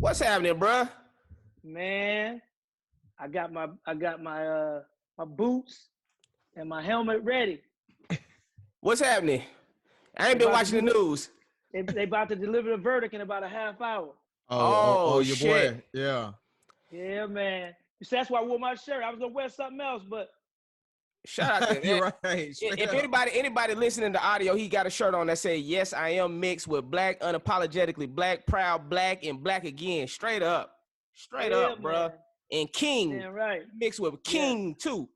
What's happening, bruh? Man, I got my my boots and my helmet ready. What's happening? I They ain't been about to watching do the it. news. They about to deliver the verdict in about a half hour. Oh, Your shit. boy. Yeah. Yeah, man. You see, that's why I wore my shirt. I was gonna wear something else, but Shout out to You're man. right. Straight If up. anybody listening to audio, he got a shirt on that say, "Yes, I am mixed with black, unapologetically black, proud black, and black again." Straight yeah, up, bruh. man. And King Damn right. mixed with Yeah. King too.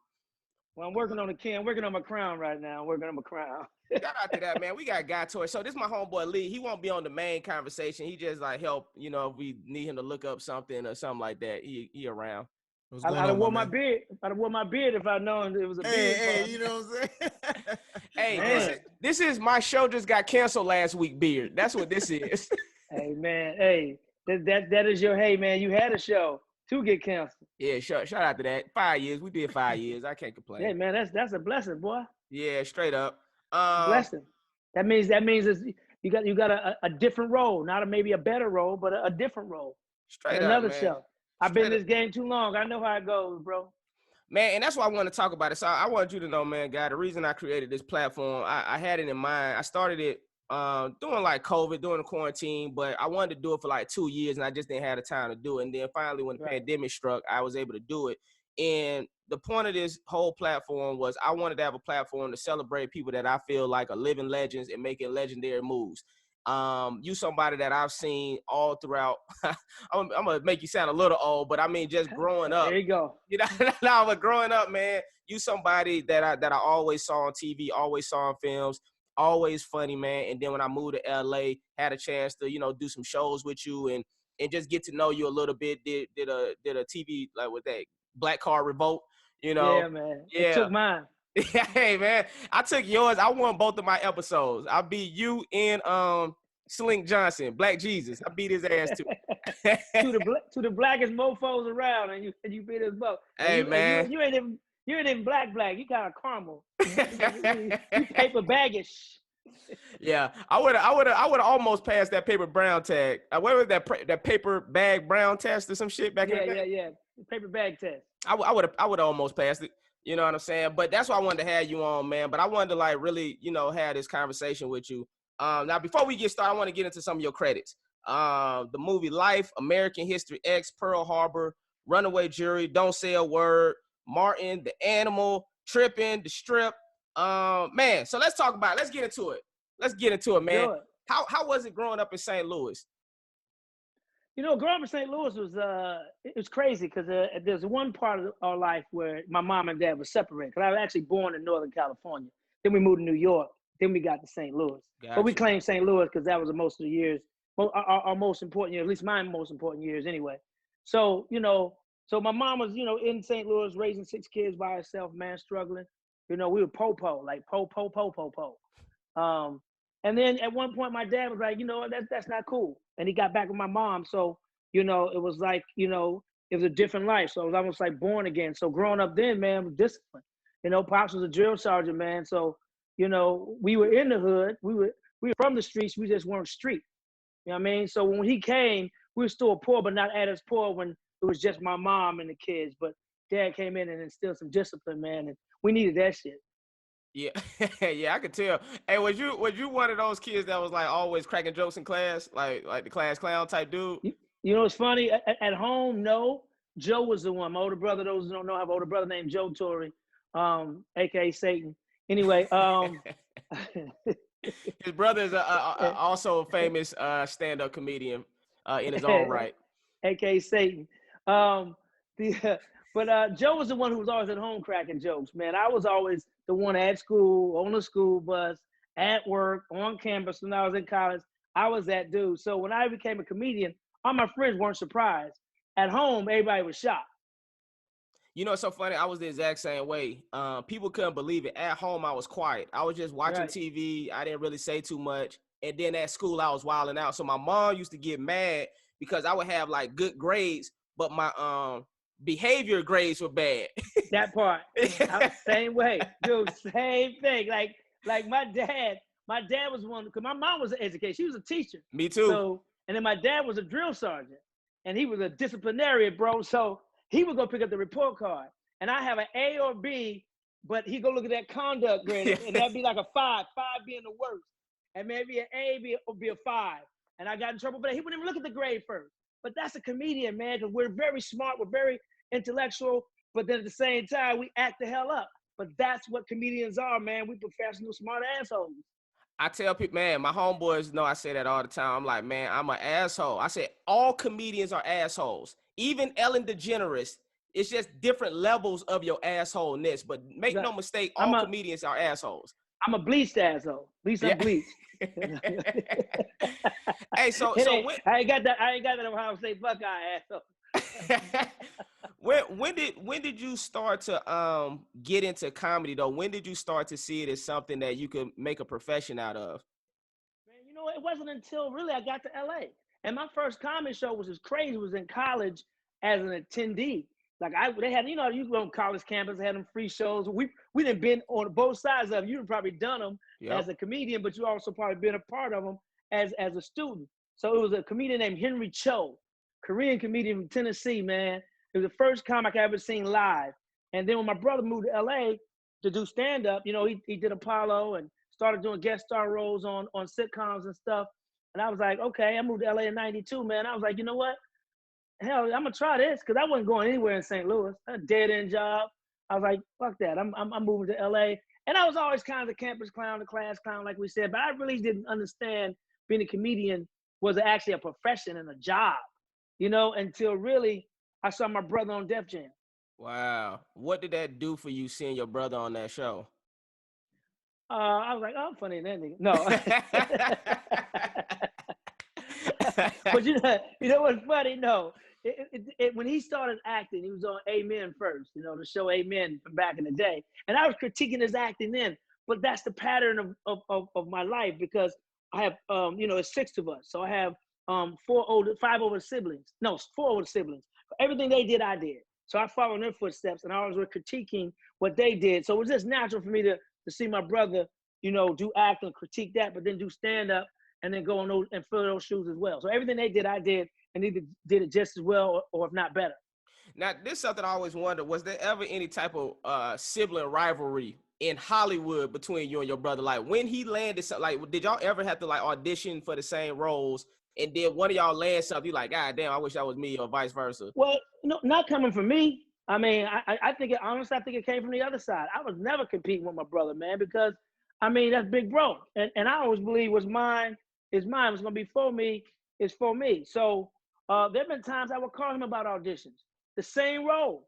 Well, I'm working on the key. I'm working on my crown right now. I'm working on my crown. Shout out to that, man. We got Guy Torry. So this is my homeboy Lee. He won't be on the main conversation. He just like help, if we need him to look up something or something like that. He around. What's I'd going have on, my wore my man? beard. I'd have wore my beard if I'd known it was a beard. Hey, party. you know what I'm saying? Hey, Man. this is my show just got canceled last week beard. That's what this is. Hey, man. Hey, that is your hey, man. You had a show to get canceled. Yeah, shout out to that. 5 years. We did 5 years. I can't complain. Yeah, man. That's a blessing, boy. Yeah, straight up. Blessing. That means it's, you got a different role, not maybe a better role, but a different role. Straight and up, another man. show. I've been in Straight this game too long. I know how it goes, bro. Man, and that's why I want to talk about it. So I want you to know, man, God, the reason I created this platform, I had it in mind. I started it during like COVID, during the quarantine, but I wanted to do it for like 2 years and I just didn't have the time to do it. And then finally when the pandemic struck, I was able to do it. And the point of this whole platform was I wanted to have a platform to celebrate people that I feel like are living legends and making legendary moves. You somebody that I've seen all throughout. I'm gonna make you sound a little old, but I mean just growing up. There you go. No, but growing up, man, you somebody that I always saw on TV, always saw on films, always funny, man. And then when I moved to LA, had a chance to do some shows with you and just get to know you a little bit. Did a TV like with that Black Card Revolt, Yeah, man. Yeah. It took mine. Hey, man, I took yours. I won both of my episodes. I beat you and Slink Johnson, Black Jesus. I beat his ass too. to the blackest mofos around, and you beat us both. Hey, man. You ain't even black. You kind of caramel. You paper baggish. Yeah, I would have almost passed that paper brown tag. What was that paper bag brown test or some shit back in the day? Yeah. Paper bag test. I would have almost passed it. You know what I'm saying? But that's why I wanted to have you on, man. But I wanted to like really, have this conversation with you. Now, before we get started, I want to get into some of your credits. The movie Life, American History X, Pearl Harbor, Runaway Jury, Don't Say a Word, Martin, The Animal, Trippin', The Strip. Man, so let's talk about it. Let's get into it. Man. Good. How was it growing up in St. Louis? Growing up in St. Louis was it was crazy because there's one part of our life where my mom and dad were separated. Because I was actually born in Northern California. Then we moved to New York. Then we got to St. Louis. Gotcha. But we claimed St. Louis because that was the most of the years, our most important years, at least my most important years anyway. So, so my mom was, in St. Louis raising 6 kids by herself, man, struggling. We were po-po, like po. And then at one point my dad was like, that's not cool. And he got back with my mom. So, it was like, it was a different life. So it was almost like born again. So growing up then, man, was discipline. Pops was a drill sergeant, man. So, we were in the hood. We were from the streets. We just weren't street. You know what I mean? So when he came, we were still poor, but not as poor when it was just my mom and the kids. But dad came in and instilled some discipline, man. And we needed that shit. Yeah, yeah, I could tell. Hey, was you one of those kids that was like always cracking jokes in class, like the class clown type dude? It's funny. At home, no. Joe was the one. My older brother. Those who don't know, I have an older brother named Joe Torry, aka Satan. Anyway, his brother is also a famous stand-up comedian in his own right, aka Satan. But Joe was the one who was always at home cracking jokes. Man, I was always the one at school, on the school bus, at work, on campus. When I was in college, I was that dude. So when I became a comedian, all my friends weren't surprised. At home, everybody was shocked. It's so funny. I was the exact same way. People couldn't believe it. At home, I was quiet. I was just watching TV. I didn't really say too much. And then at school, I was wilding out. So my mom used to get mad because I would have like good grades, but my behavior grades were bad. That part. Same way. Dude, same thing. Like my dad was one, because my mom was an educator. She was a teacher. Me too. So, and then my dad was a drill sergeant. and he was a disciplinarian, bro. So he was gonna pick up the report card, and I have an A or B, but he go look at that conduct grade, and that'd be like a 5, 5 being the worst, and maybe an A be a 5. And I got in trouble for that. He wouldn't even look at the grade first. But that's a comedian, man, because we're very smart, we're very intellectual, but then at the same time, we act the hell up. But that's what comedians are, man. We professional, smart assholes. I tell people, man, my homeboys know I say that all the time. I'm like, man, I'm an asshole. I said all comedians are assholes. Even Ellen DeGeneres. It's just different levels of your assholeness. But make no mistake, all comedians are assholes. I'm a bleached asshole. At least I'm bleached. Hey, so I ain't got that Ohio State Buckeye asshole. when did you start to get into comedy though? When did you start to see it as something that you could make a profession out of? Man, you know, it wasn't until really I got to LA. And my first comedy show was as crazy. It was in college as an attendee. Like they had, you know, you go on college campus, they had them free shows. We didn't been on both sides of them. You've probably done them as a comedian, but you also probably been a part of them as a student. So it was a comedian named Henry Cho, Korean comedian from Tennessee, man. It was the first comic I ever seen live. And then when my brother moved to LA to do stand-up, you know, he did Apollo and started doing guest star roles on sitcoms and stuff. And I was like, okay, I moved to LA in 92, man. I was like, you know what? Hell, I'm gonna try this, because I wasn't going anywhere in St. Louis. A dead-end job. I was like, fuck that. I'm moving to LA. And I was always kind of the campus clown, the class clown, like we said, but I really didn't understand being a comedian was actually a profession and a job, you know, until really I saw my brother on Def Jam. Wow. What did that do for you, seeing your brother on that show? I was like, oh, I'm funny in that nigga. No. But you know what's funny? No. When he started acting, he was on Amen first, you know, the show Amen from back in the day. And I was critiquing his acting then, but that's the pattern of my life, because I have, you know, it's 6 of us. So I have 4 older siblings. Everything they did, I did. So I followed in their footsteps, and I always was critiquing what they did. So it was just natural for me to see my brother, you know, do act and critique that, but then do stand up and then go on those and fill those shoes as well. So everything they did, I did, and either did it just as well or if not better. Now, this is something I always wondered. Was there ever any type of sibling rivalry in Hollywood between you and your brother? Like when he landed, like did y'all ever have to like audition for the same roles? And then one of y'all land something, you like, God damn, I wish that was me, or vice versa? Well, no, not coming from me. I mean, I think honestly, I think it came from the other side. I was never competing with my brother, man, because I mean, that's big bro. And I always believe what's mine is mine. What's gonna be for me is for me. So there've been times I would call him about auditions, the same role.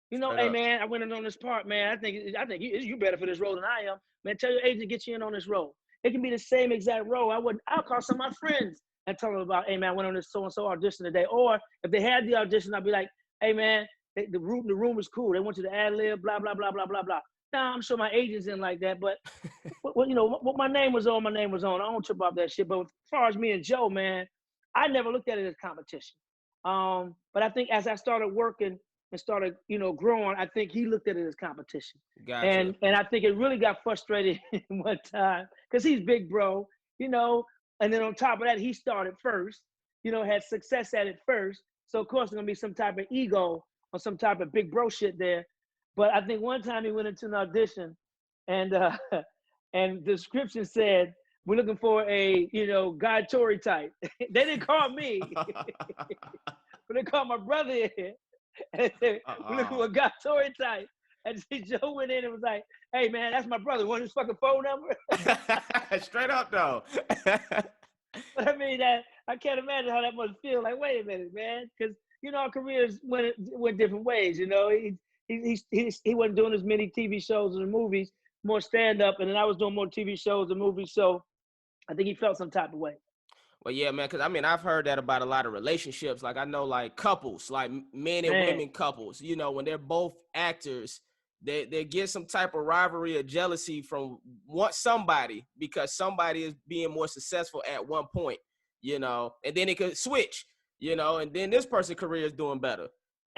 You know, hey man, I went in on this part, man. I think you better for this role than I am. Man, tell your agent to get you in on this role. It can be the same exact role. I'll call some of my friends and tell them about, hey man, I went on this so-and-so audition today. Or if they had the audition, I'll be like, hey man, the room was cool. They want you to ad lib, blah, blah, blah, blah, blah, blah. Now, I'm sure my agents didn't like that, but you know, what my name was on. I don't trip off that shit. But as far as me and Joe, man, I never looked at it as competition. But I think as I started working and started, you know, growing, I think he looked at it as competition. Gotcha. And I think it really got frustrated one time because he's big bro, you know, and then on top of that, he started first, you know, had success at it first. So of course there's gonna be some type of ego or some type of big bro shit there. But I think one time he went into an audition and the description said, we're looking for a, you know, Guy Torry type. They didn't call me, but they called my brother in and said, we're looking for a Guy Torry type. And see, Joe went in and was like, hey man, that's my brother. Want his fucking phone number? Straight up though. But I mean, I can't imagine how that must feel. Like, wait a minute, man. Because, you know, our careers went different ways, you know. He wasn't doing as many TV shows and movies, more stand-up, and then I was doing more TV shows and movies, so I think he felt some type of way. Well, yeah, man, because I mean, I've heard that about a lot of relationships. Like, I know, like, couples, like men and women couples, you know, when they're both actors, they get some type of rivalry or jealousy from somebody because somebody is being more successful at one point, you know, and then it could switch, you know, and then this person's career is doing better.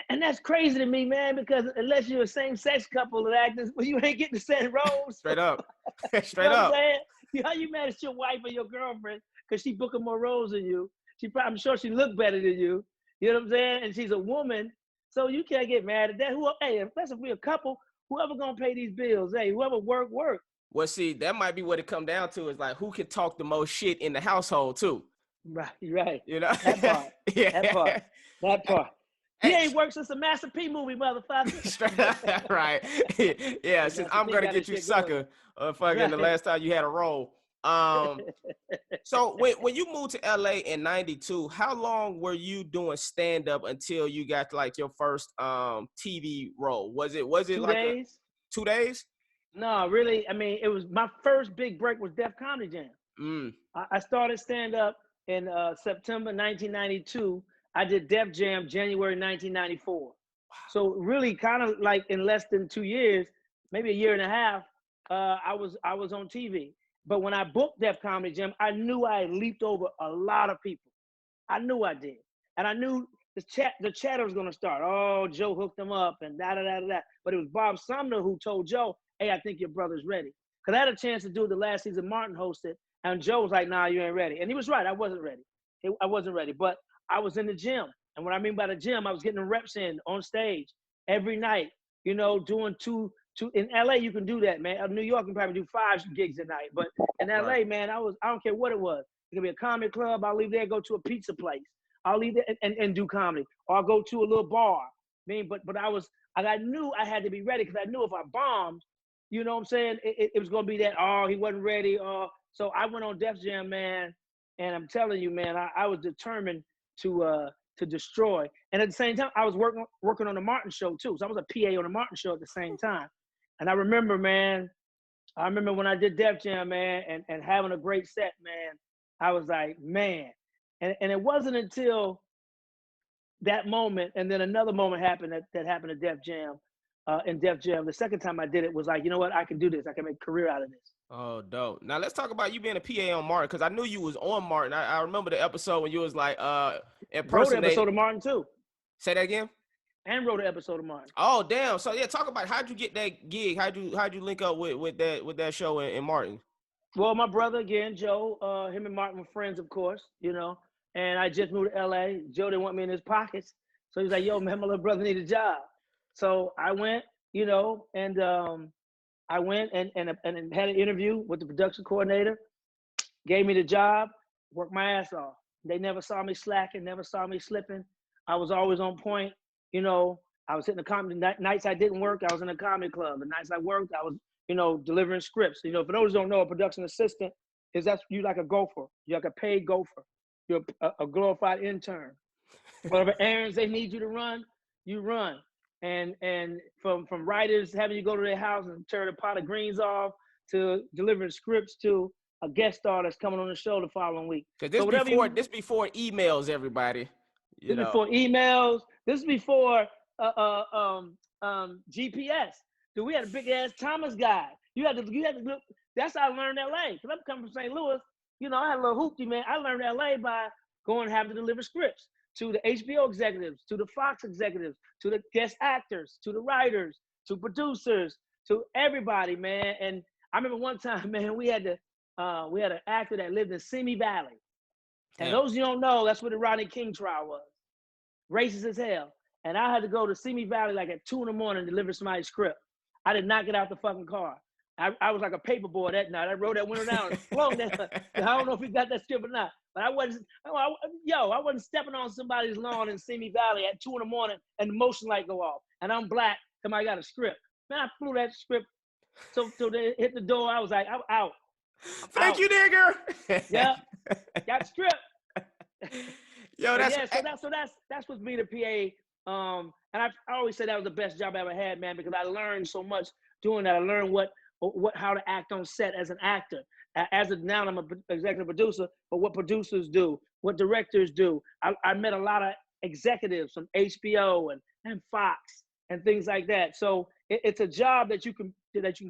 And that's crazy to me, man, because unless you're a same-sex couple of actors, well, you ain't getting the same roles. Straight up. Straight you know up. How you mad at your wife or your girlfriend because she booking more roles than you? I'm sure she looked better than you. You know what I'm saying? And she's a woman, so you can't get mad at that. Hey, unless if we're a couple, whoever gonna pay these bills, hey, whoever work. Well, see, that might be what it come down to is like who can talk the most shit in the household too. Right. You know? That part. Yeah. That part. He Hey, ain't worked since a Master P movie, motherfucker. right. Yeah, since I'm gonna get you sucker, fucking the Right. last time you had a role. So when you moved to LA in '92, how long were you doing stand up until you got like your first TV role? Was it 2 like days? 2 days? No, really. I mean, it was my first big break was Def Comedy Jam. Mm. I started stand up in September 1992. I did Def Jam January 1994. So really, kind of like in less than 2 years, maybe a year and a half, I was on TV. But when I booked Def Comedy Jam, I knew I had leaped over a lot of people. I knew I did, and I knew the chatter was going to start. Oh, Joe hooked him up, and da da da da. But it was Bob Sumner who told Joe, "Hey, I think your brother's ready." Because I had a chance to do it the last season Martin hosted, and Joe was like, "Nah, you ain't ready." And he was right. I wasn't ready. I wasn't ready. But I was in the gym, and what I mean by the gym, I was getting the reps in on stage every night. You know, doing two. In LA, you can do that, man. In New York, you can probably do 5 gigs a night. But in LA, Right. I don't care what it was. It could be a comedy club. I'll leave there, go to a pizza place. I'll leave there and do comedy. Or I'll go to a little bar. But I knew I had to be ready because I knew if I bombed, you know what I'm saying, it was gonna be that, oh, he wasn't ready. So I went on Def Jam, man, and I'm telling you, man, I was determined to destroy. And at the same time, I was working on the Martin show too. So I was a PA on the Martin show at the same time. And I remember, man, when I did Def Jam, man, and having a great set, man, I was like, man. And it wasn't until that moment, and then another moment happened that happened at Def Jam. In Def Jam, the second time I did it was like, you know what, I can do this. I can make a career out of this. Oh, dope. Now let's talk about you being a PA on Martin, because I knew you was on Martin. I remember the episode when you was like Wrote an impersonating. episode of Martin too, Say that again. and wrote an episode of Martin. Oh, damn. So yeah, talk about how'd you get that gig? How'd you link up with that show in Martin? Well, my brother again, Joe, him and Martin were friends, of course, you know. And I just moved to LA. Joe didn't want me in his pockets, so he's like, "Yo, man, my little brother need a job." So I went, you know, and I went and had an interview with the production coordinator. Gave me the job, worked my ass off. They never saw me slacking, never saw me slipping. I was always on point, you know. I was hitting the comedy nights I didn't work. I was in a comedy club. The nights I worked, I was, you know, delivering scripts. You know, for those who don't know, a production assistant is that's you like a gopher. You're like a paid gopher. You're a glorified intern. Whatever errands they need you to run, you run. And from writers having you go to their house and turn a pot of greens off to delivering scripts to a guest star that's coming on the show the following week. Because this before emails, everybody. You This know. before emails. This is before GPS. Dude, we had a big ass Thomas guide. You had to look. That's how I learned LA. Because I'm coming from St. Louis. You know, I had a little hoopty, man. I learned LA by going and having to deliver scripts to the HBO executives, to the Fox executives, to the guest actors, to the writers, to producers, to everybody, man. And I remember one time, man, we had an actor that lived in Simi Valley. And those you don't know, that's where the Rodney King trial was. Racist as hell. And I had to go to Simi Valley like at 2 a.m. and deliver somebody's script. I did not get out the fucking car. I was like a paper boy that night. I rolled that window down and flung that. I don't know if he got that script or not. But I wasn't stepping on somebody's lawn in Simi Valley at 2 a.m. and the motion light go off. And I'm black. Somebody got a script. Man, I flew that script. So they hit the door. I was like, I'm out. Thank you, nigger. Yeah, got script. Yo, that's what's being a PA. And I always say that was the best job I ever had, man, because I learned so much doing that. I learned how to act on set as an actor. Now I'm an executive producer, but what producers do, what directors do. I met a lot of executives from HBO and Fox and things like that. So it's a job that you can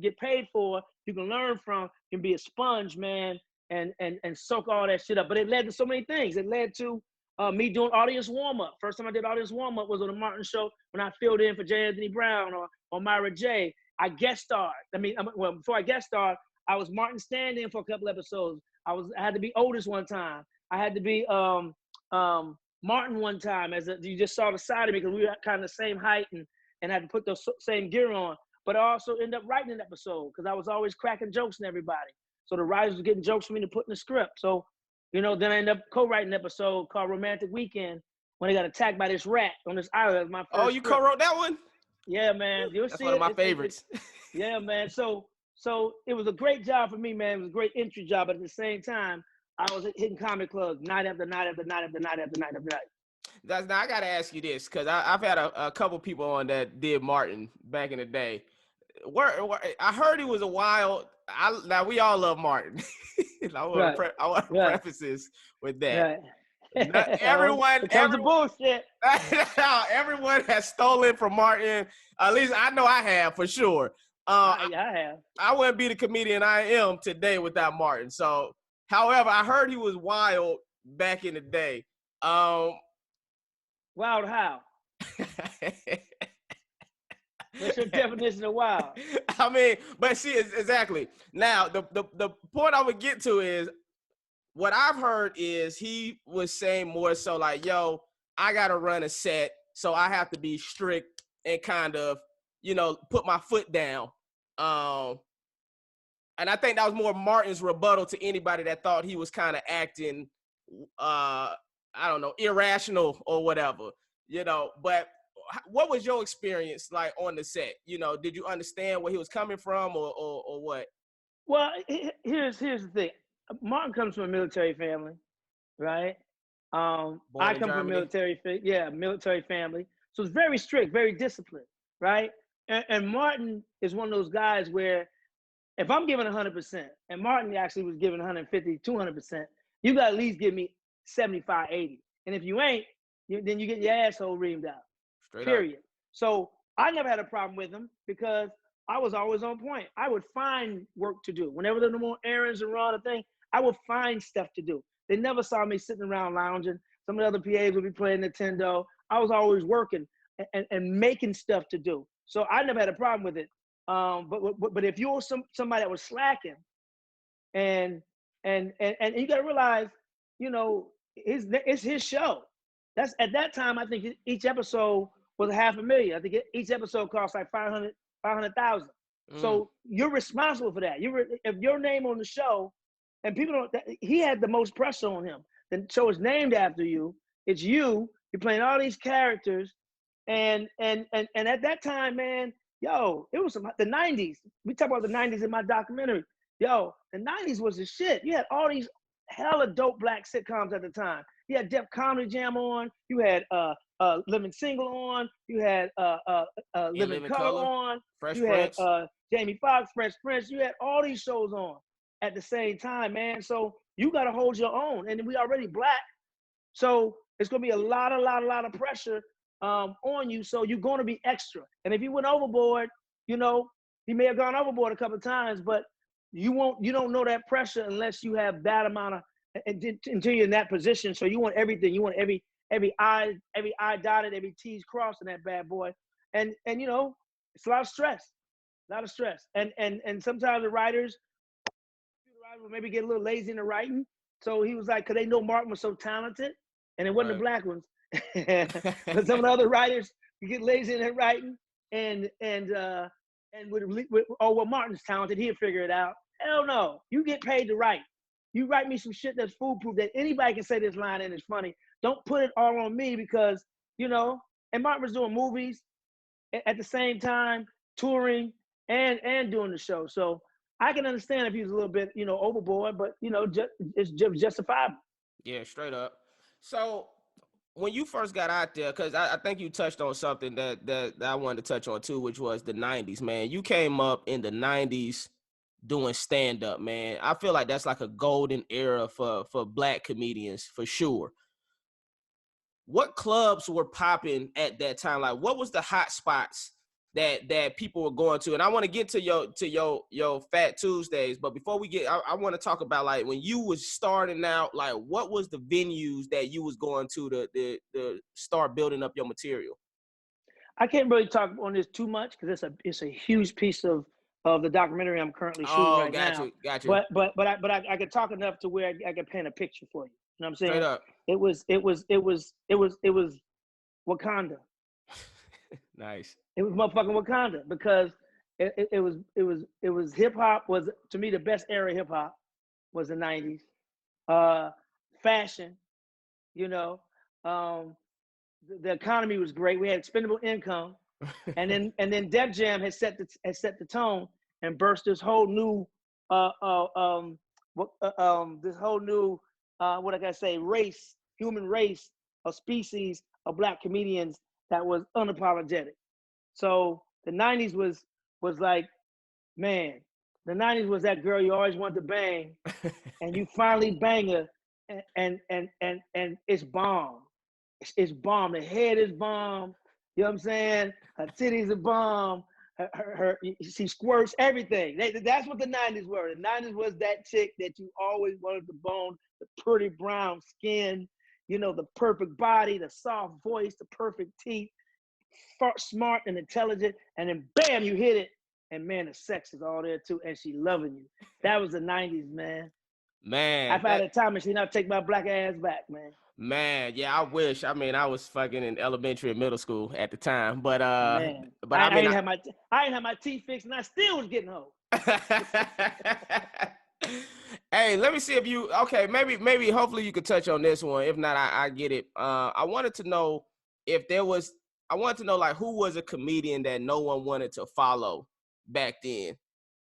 get paid for. You can learn from. You can be a sponge, man, and soak all that shit up. But it led to so many things. It led to me doing audience warm-up. First time I did audience warm-up was on the Martin show when I filled in for J. Anthony Brown or Myra J. I guest starred. Before I guest starred, I was Martin stand-in for a couple episodes. I had to be Otis one time. I had to be Martin one time you just saw the side of me because we were kind of the same height and had to put the same gear on. But I also ended up writing an episode because I was always cracking jokes on everybody. So the writers were getting jokes for me to put in the script. So, then I ended up co-writing an episode called Romantic Weekend when they got attacked by this rat on this island. That was my first Oh, you script. co-wrote that one? Yeah, man. You'll That's see one of my favorites. Yeah, man. So it was a great job for me, man. It was a great entry job. But at the same time, I was hitting comedy clubs night after night after night after night after night after night. Now I got to ask you this, because I've had a couple people on that did Martin back in the day. I heard he was a wild. Now we all love Martin. I want to preface this with that. Right. Everyone bullshit. Everyone has stolen from Martin. At least I know I have for sure. I have. I wouldn't be the comedian I am today without Martin. So, however, I heard he was wild back in the day. Wild how? What's your definition of wild? I mean, but see, exactly. Now, the point I would get to is, what I've heard is he was saying more so like, yo, I got to run a set, so I have to be strict and kind of, put my foot down. And I think that was more Martin's rebuttal to anybody that thought he was kind of acting, I don't know, irrational or whatever, but what was your experience like on the set? Did you understand where he was coming from or what? Well, here's the thing. Martin comes from a military family, right? I come from a military family. So it's very strict, very disciplined, right? And Martin is one of those guys where if I'm giving 100%, and Martin actually was giving 150, 200%, you got to at least give me 75, 80. And if you ain't, then you get your asshole reamed out. Straight period. Up. So I never had a problem with him because I was always on point. I would find work to do. Whenever there were more errands and run a thing, I would find stuff to do. They never saw me sitting around lounging. Some of the other PAs would be playing Nintendo. I was always working and making stuff to do. So I never had a problem with it. But if you were somebody that was slacking, and you got to realize, it's his show. That's at that time. I think each episode was $500,000. I think each episode cost like 500,000. So you're responsible for that. If your name on the show, and people don't, he had the most pressure on him. The show is named after you. It's you. You're playing all these characters, and at that time, man, it was the 90s. We talk about the 90s in my documentary. The 90s was the shit. You had all these hella dope black sitcoms at the time. You had Def Comedy Jam on. You had Living Single on. You had Living Color on. Fresh you Prince. had Jamie Foxx, Fresh Prince. You had all these shows on at the same time, man. So you got to hold your own. And we already black. So it's going to be a lot of pressure on you. So you're going to be extra. And if you went overboard, he may have gone overboard a couple of times, but you don't know that pressure unless you have that amount of, until you're in that position. So you want everything. You want every I dotted, every T's crossed in that bad boy. And it's a lot of stress. And sometimes the writers will maybe get a little lazy in the writing. So he was like, because they know Martin was so talented, and it wasn't the black ones. But some of the other writers get lazy in their writing, and Martin's talented, he'll figure it out. Hell no, you get paid to write. You write me some shit that's foolproof that anybody can say this line and it's funny. Don't put it all on me because, and Martin was doing movies at the same time, touring and doing the show. So I can understand if he was a little bit, overboard, but it's justifiable. Yeah, straight up. So when you first got out there, because I think you touched on something that I wanted to touch on too, which was the 90s, man. You came up in the 90s doing stand-up, man. I feel like that's like a golden era for black comedians, for sure. What clubs were popping at that time? Like, what was the hot spots that people were going to? And I want to get to your Fat Tuesdays, but before we get, I want to talk about like when you was starting out, like what was the venues that you was going to start building up your material? I can't really talk on this too much because it's a huge piece of the documentary I'm currently shooting now. Got you. But I can talk enough to where I can paint a picture for you. You know what I'm Straight saying? up. It was Wakanda. Nice. It was motherfucking Wakanda because it was hip hop was to me the best era of hip hop was the 90s. Fashion, you know, um, the economy was great. We had expendable income, and then Def Jam had set the tone and burst this whole new this whole new what I gotta say human race, a species of black comedians that was unapologetic. So the 90s was like, man, the 90s was that girl you always wanted to bang, and you finally bang her, and it's bomb. It's bomb. The head is bomb. You know what I'm saying? Her titties are bomb. She squirts everything. That's what the 90s were. The 90s was that chick that you always wanted to bone, the pretty brown skin, you know, the perfect body, the soft voice, the perfect teeth, smart and intelligent, and then bam, you hit it. And man, the sex is all there too, and she loving you. That was the 90s, man. Man, If I had a time machine, I'd take my black ass back, man. Man, yeah, I wish. I mean, I was fucking in elementary and middle school at the time, but Man, I I mean, ain't have my teeth fixed, and I still was getting home. Hey, let me see if you okay. Maybe hopefully you could touch on this one. If not, I get it. I wanted to know if there was. I wanted to know like who was a comedian that no one wanted to follow back then.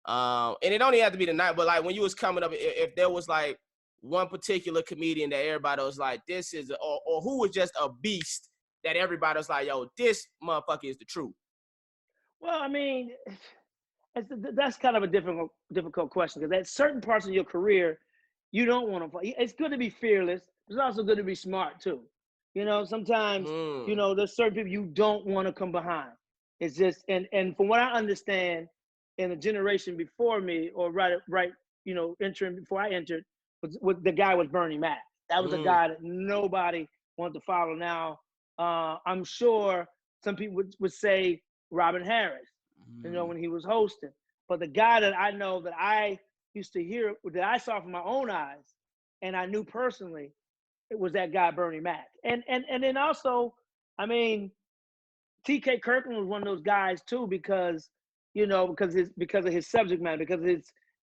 And it don't even have to be the night, but like when you was coming up, if there was like one particular comedian that everybody was like, this is, or who was just a beast that everybody was like, yo, this motherfucker is the truth. Well, I mean, that's kind of a difficult question because at certain parts of your career, you don't want to. It's good to be fearless. It's also good to be smart too. You know, sometimes you know there's certain people you don't want to come behind. It's just and from what I understand, in the generation before me, or right, you know, entering before I entered, was the guy was Bernie Mac. That was a guy that nobody wanted to follow. Now, I'm sure some people would say Robin Harris, you know, when he was hosting. But the guy that I know that I used to hear, that I saw from my own eyes, and I knew personally, it was that guy Bernie Mac. And then also, I mean, T.K. Kirkland was one of those guys too, because you know, because of his subject matter, because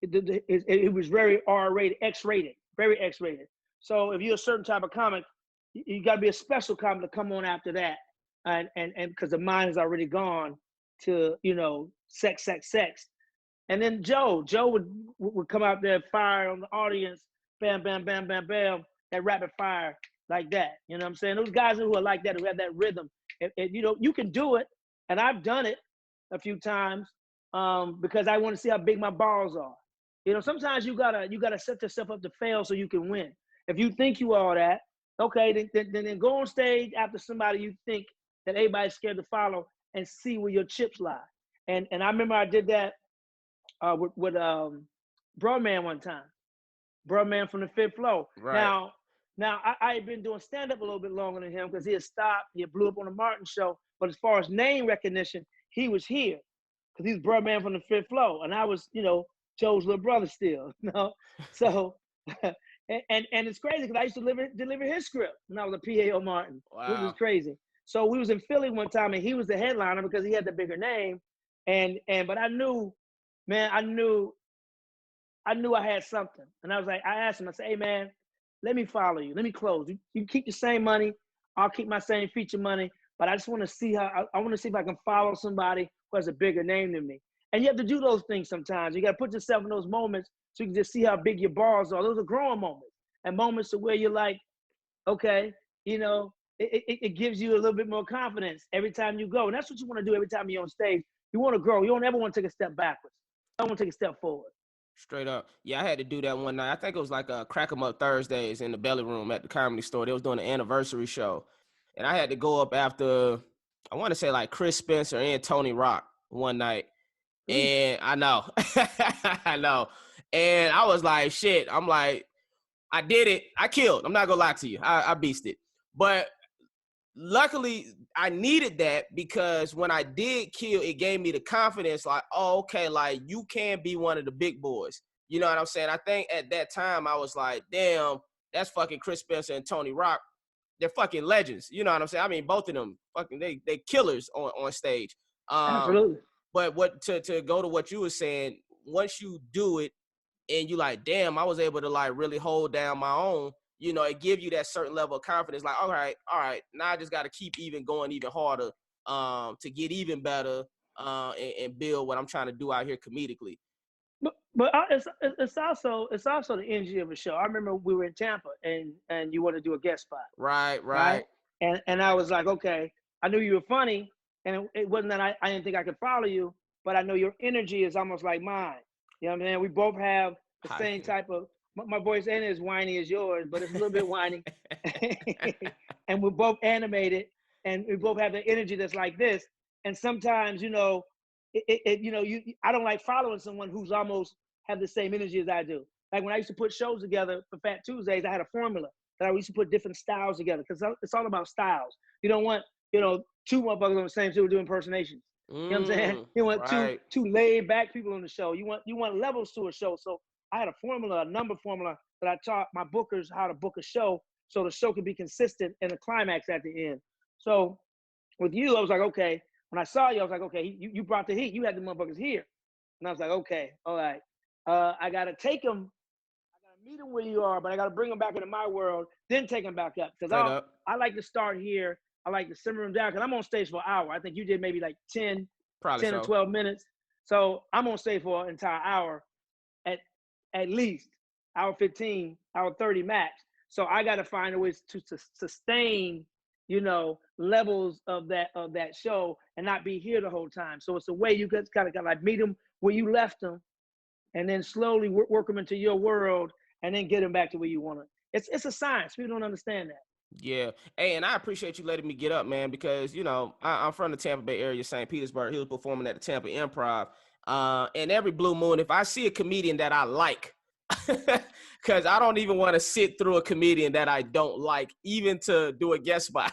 it was very R-rated, X-rated, very X-rated. So if you're a certain type of comic, you got to be a special comic to come on after that, and because the mind is already gone to, you know, sex. And then Joe would come out there, fire on the audience, bam, bam, bam, bam, bam, that rapid fire like that. You know what I'm saying? Those guys who are like that, who have that rhythm, you know, you can do it, and I've done it a few times because I want to see how big my balls are. You know, sometimes you gotta set yourself up to fail so you can win. If you think you are that, okay, then go on stage after somebody you think that everybody's scared to follow and see where your chips lie. And I remember I did that with Broadman one time. Broadman from the Fifth Flow. Right. Now I had been doing stand-up a little bit longer than him because he had stopped, he had blew up on the Martin show. But as far as name recognition, he was here because he's Broadman from the Fifth Flow. And I was, you know, Joe's little brother still, you know? So, and it's crazy because I used to deliver his script when I was a PA on Martin, which was Wow. crazy. So we was in Philly one time and he was the headliner because he had the bigger name. But I knew, man, I knew I had something. And I asked him, I said, hey man, let me follow you. Let me close. You keep the same money. I'll keep my same feature money. But I just want to see I want to see if I can follow somebody who has a bigger name than me. And you have to do those things sometimes. You got to put yourself in those moments so you can just see how big your balls are. Those are growing moments, and moments to where you're like, okay, you know, it gives you a little bit more confidence every time you go. And that's what you want to do every time you're on stage. You want to grow. You don't ever want to take a step backwards. You want to take a step forward. Straight up. Yeah, I had to do that one night. I think it was like a Crack 'em Up Thursdays in the Belly Room at the Comedy Store. They was doing an anniversary show. And I had to go up after, I want to say like Chris Spencer and Tony Rock one night. And I know. I know. And I was like, shit. I'm like, I did it. I killed. I'm not going to lie to you. I beasted. But luckily, I needed that because when I did kill, it gave me the confidence like, oh, okay, like you can be one of the big boys. You know what I'm saying? I think at that time I was like, damn, that's fucking Chris Spencer and Tony Rock. They're fucking legends. You know what I'm saying? I mean, both of them fucking they killers on stage. Absolutely. But what to go to what you were saying, once you do it and you like, damn, I was able to like really hold down my own, you know, it give you that certain level of confidence. Like, all right, now I just got to keep even going even harder to get even better and build what I'm trying to do out here comedically. But it's also the energy of a show. I remember we were in Tampa and you wanted to do a guest spot. Right. And I was like, okay, I knew you were funny, and it wasn't that I didn't think I could follow you, but I know your energy is almost like mine. You know what I mean? We both have the same type of, my voice ain't as whiny as yours, but it's a little bit whiny. And we're both animated, and we both have the energy that's like this. And sometimes, you know, I don't like following someone who's almost have the same energy as I do. Like when I used to put shows together for Fat Tuesdays, I had a formula that I used to put different styles together because it's all about styles. You don't want, you know, two motherfuckers on the same show doing impersonations. You know what I'm saying? You want two laid back people on the show. You want levels to a show. So I had a number formula that I taught my bookers how to book a show so the show could be consistent and the climax at the end. So with you, I was like, okay. When I saw you, I was like, okay, you brought the heat. You had the motherfuckers here. And I was like, okay, all right. I got to take them. I got to meet them where you are, but I got to bring them back into my world, then take them back up. Because I like to start here. I like to simmer them down because I'm on stage for an hour. I think you did maybe like 10 or 12 minutes. So I'm on stage for an entire hour at least, hour 15, hour 30 max. So I got to find a way to sustain, you know, levels of that show and not be here the whole time. So it's a way you guys kind of like meet them where you left them, and then slowly work them into your world, and then get them back to where you want them. It's a science. People don't understand that. Yeah. Hey, and I appreciate you letting me get up, man, because, you know, I'm from the Tampa Bay area, St. Petersburg. He was performing at the Tampa Improv. And every blue moon, if I see a comedian that I like, because I don't even want to sit through a comedian that I don't like, even to do a guest spot.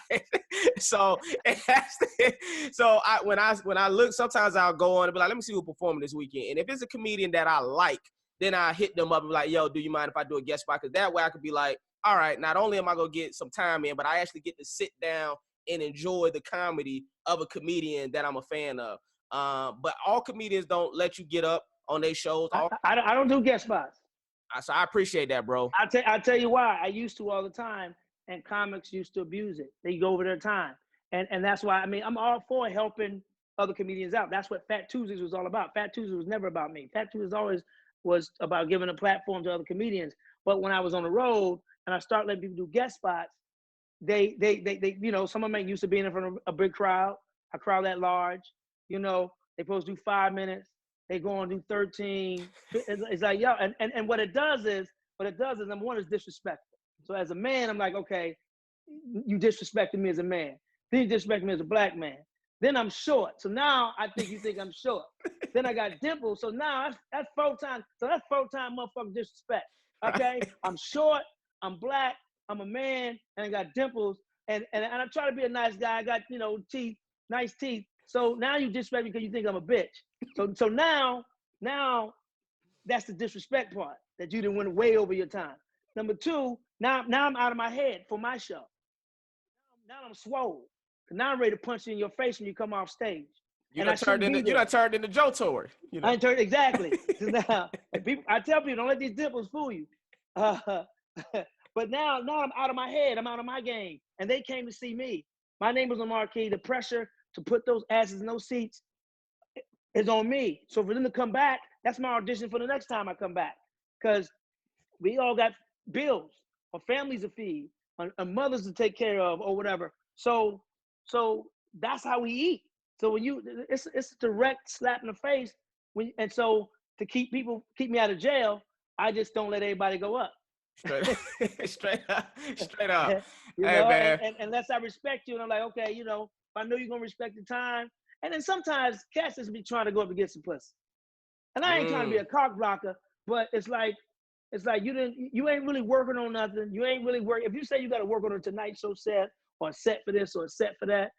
So when I look, sometimes I'll go on and be like, let me see who's performing this weekend. And if it's a comedian that I like, then I hit them up and be like, yo, do you mind if I do a guest spot? Because that way I could be like, all right, not only am I going to get some time in, but I actually get to sit down and enjoy the comedy of a comedian that I'm a fan of. But all comedians don't let you get up on their shows. I don't do guest spots. So I appreciate that, bro. I'll tell you why. I used to all the time, and comics used to abuse it. They go over their time. And that's why, I mean, I'm all for helping other comedians out. That's what Fat Tuesdays was all about. Fat Tuesdays was never about me. Fat Tuesdays always was about giving a platform to other comedians. But when I was on the road and I started letting people do guest spots, they you know, some of them used to being in front of a big crowd, a crowd that large, you know, they supposed to do 5 minutes. They go on do 13. It's like, yo, and what it does is, number one, is disrespectful. So as a man, I'm like, okay, you disrespected me as a man. Then you disrespect me as a black man. Then I'm short. So now I think you think I'm short. Then I got dimples. So now that's 4 times. So that's 4 times motherfucking disrespect. Okay? I'm short, I'm black, I'm a man, and I got dimples. And I try to be a nice guy. I got, you know, teeth, nice teeth. So now you disrespect me because you think I'm a bitch. So now that's the disrespect part, that you didn't went way over your time. Number 2, now I'm out of my head for my show. Now I'm swole. Now I'm ready to punch you in your face when you come off stage. You done turned into Joe Torry. You know? I turned exactly. So now, I tell people, don't let these dimples fool you. But now I'm out of my head. I'm out of my game. And they came to see me. My name was on marquee. The pressure to put those asses in those seats is on me. So for them to come back, that's my audition for the next time I come back. Because we all got bills or families to feed, or mothers to take care of, or whatever. So that's how we eat. So when it's a direct slap in the face. And so to keep me out of jail, I just don't let everybody go up. Straight up. Hey, man. And unless I respect you, and I'm like, okay, you know, if I know you're gonna respect the time. And then sometimes cats just be trying to go up and get some pussy. And I ain't trying to be a cock blocker, but it's like you ain't really working on nothing. You ain't really working. If you say you got to work on a Tonight Show set, or a set for this or a set for that,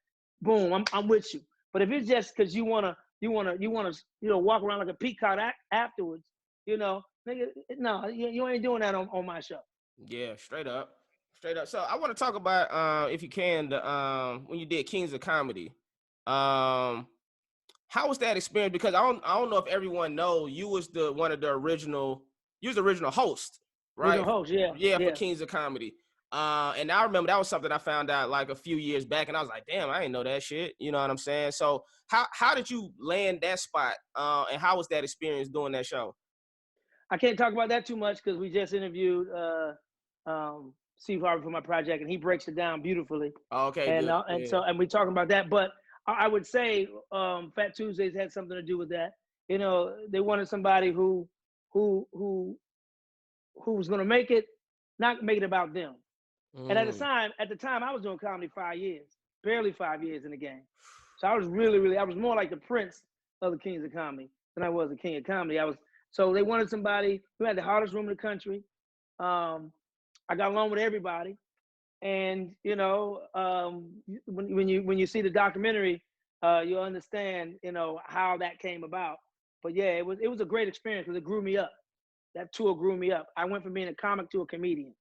boom, I'm with you. But if it's just because you wanna walk around like a peacock afterwards, you know, nigga, no, you ain't doing that on my show. Yeah, straight up. Straight up. So I want to talk about if you can, the when you did Kings of Comedy. Um how was that experience? Because I don't know if everyone know you was the one of the original you was the original host, right? Original host, yeah, Yeah, for yeah. Kings of Comedy. And I remember that was something I found out like a few years back, and I was like, damn, I didn't know that shit. You know what I'm saying? So how did you land that spot? And how was that experience doing that show? I can't talk about that too much because we just interviewed Steve Harvey for my project, and he breaks it down beautifully. Okay, And good. we talking about that. But I would say Fat Tuesdays had something to do with that. You know, they wanted somebody who who who was going to make it, not make it about them. And at Mm. the time, I was doing comedy 5 years, barely 5 years in the game. So I was really, I was more like the prince of the Kings of Comedy than I was the king of comedy. So they wanted somebody who had the hardest room in the country. I got along with everybody, and you know, when you see the documentary, you'll understand, you know, how that came about. But yeah, it was a great experience because it grew me up. That tour grew me up. I went from being a comic to a comedian.